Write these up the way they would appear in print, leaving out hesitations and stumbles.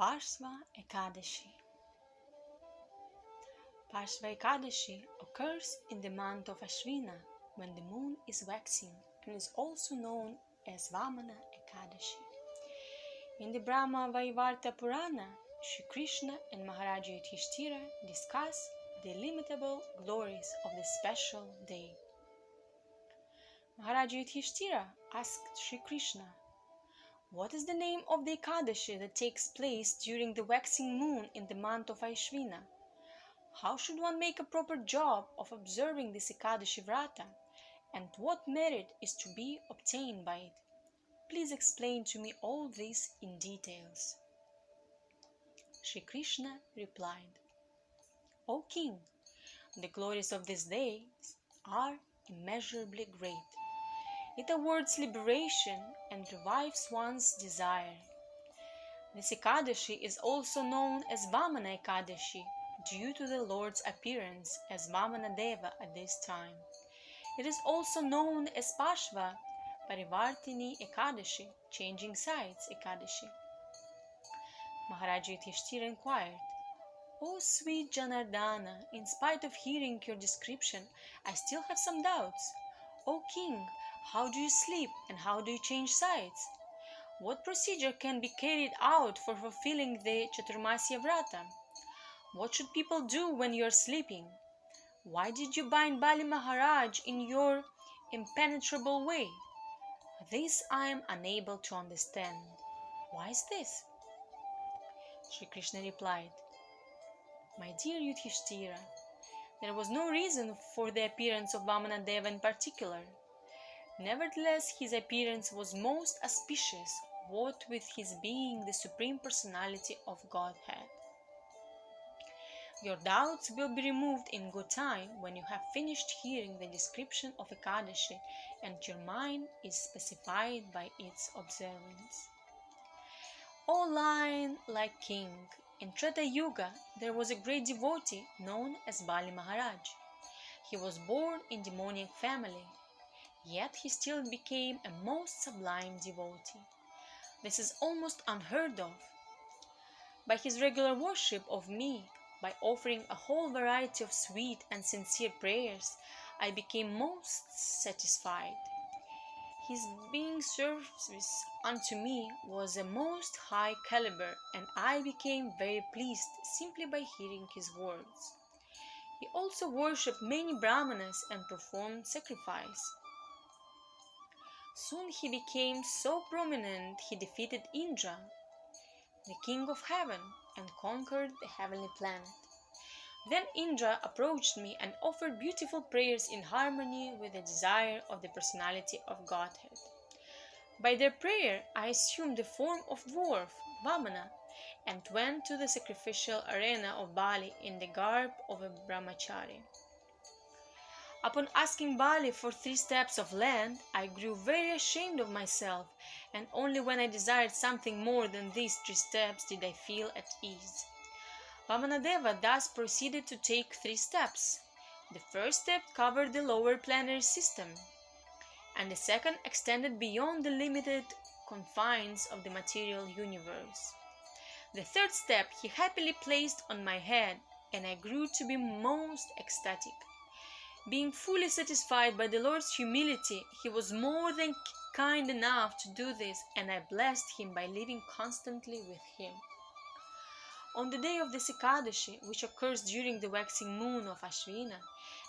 Parsva Ekadasi. Parsva Ekadasi occurs in the month of Ashvina when the moon is waxing and is also known as Vamana Ekadasi. In the Brahma Vaivarta Purana, Shri Krishna and Maharaja Yudhishthira discuss the illimitable glories of this special day. Maharaja Yudhishthira asked Shri Krishna, "What is the name of the Ekadashi that takes place during the waxing moon in the month of Ashvina? How should one make a proper job of observing this Ekadashi Vrata, and what merit is to be obtained by it? Please explain to me all this in details." Shri Krishna replied, "O King, the glories of these days are immeasurably great. It awards liberation and revives one's desire. This Ekadashi is also known as Vamana Ekadashi due to the Lord's appearance as Vamana Deva at this time. It is also known as Parsva Parivartini Ekadashi, changing sides Ekadashi." Maharaja Yudhishthira inquired, "O sweet Janardana, in spite of hearing your description, I still have some doubts. O King, how do you sleep and how do you change sides? What procedure can be carried out for fulfilling the Chaturmasya Vrata? What should people do when you are sleeping? Why did you bind Bali Maharaj in your impenetrable way? This I am unable to understand. Why is this?" Shri Krishna replied, "My dear Yudhishthira, there was no reason for the appearance of Vamana Deva in particular. Nevertheless, his appearance was most auspicious, what with his being the Supreme Personality of Godhead. Your doubts will be removed in good time when you have finished hearing the description of Ekadashi and your mind is specified by its observance. O Lion like King, in Treta Yuga there was a great devotee known as Bali Maharaj. He was born in demoniac family, yet he still became a most sublime devotee. This is almost unheard of. By his regular worship of me, by offering a whole variety of sweet and sincere prayers, I became most satisfied. His being service unto me was a most high caliber, and I became very pleased simply by hearing his words. He also worshipped many Brahmanas and performed sacrifice. Soon he became so prominent he defeated Indra, the king of heaven, and conquered the heavenly planet. Then Indra approached me and offered beautiful prayers in harmony with the desire of the personality of Godhead. By their prayer I assumed the form of dwarf, Vamana, and went to the sacrificial arena of Bali in the garb of a brahmachari. Upon asking Bali for 3 steps of land, I grew very ashamed of myself, and only when I desired something more than these 3 steps did I feel at ease. Vamanadeva thus proceeded to take 3 steps. The first step covered the lower planetary system, and the second extended beyond the limited confines of the material universe. The third step he happily placed on my head, and I grew to be most ecstatic. Being fully satisfied by the Lord's humility, he was more than kind enough to do this, and I blessed him by living constantly with him. On the day of this Ekadashi, which occurs during the waxing moon of Ashvina,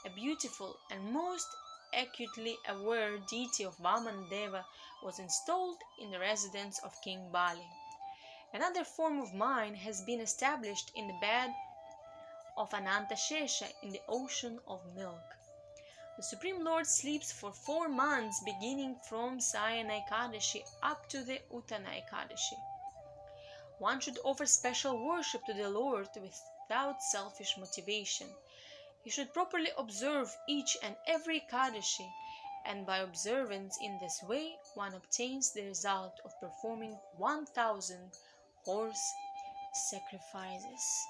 a beautiful and most acutely aware deity of Vamana Deva was installed in the residence of King Bali. Another form of mine has been established in the bed of Ananta Shesha in the ocean of milk. The Supreme Lord sleeps for 4 months beginning from Sayana Ekadashi up to the Uttana Ekadashi. One should offer special worship to the Lord without selfish motivation. He should properly observe each and every Ekadashi, and by observance in this way one obtains the result of performing 1,000 horse sacrifices.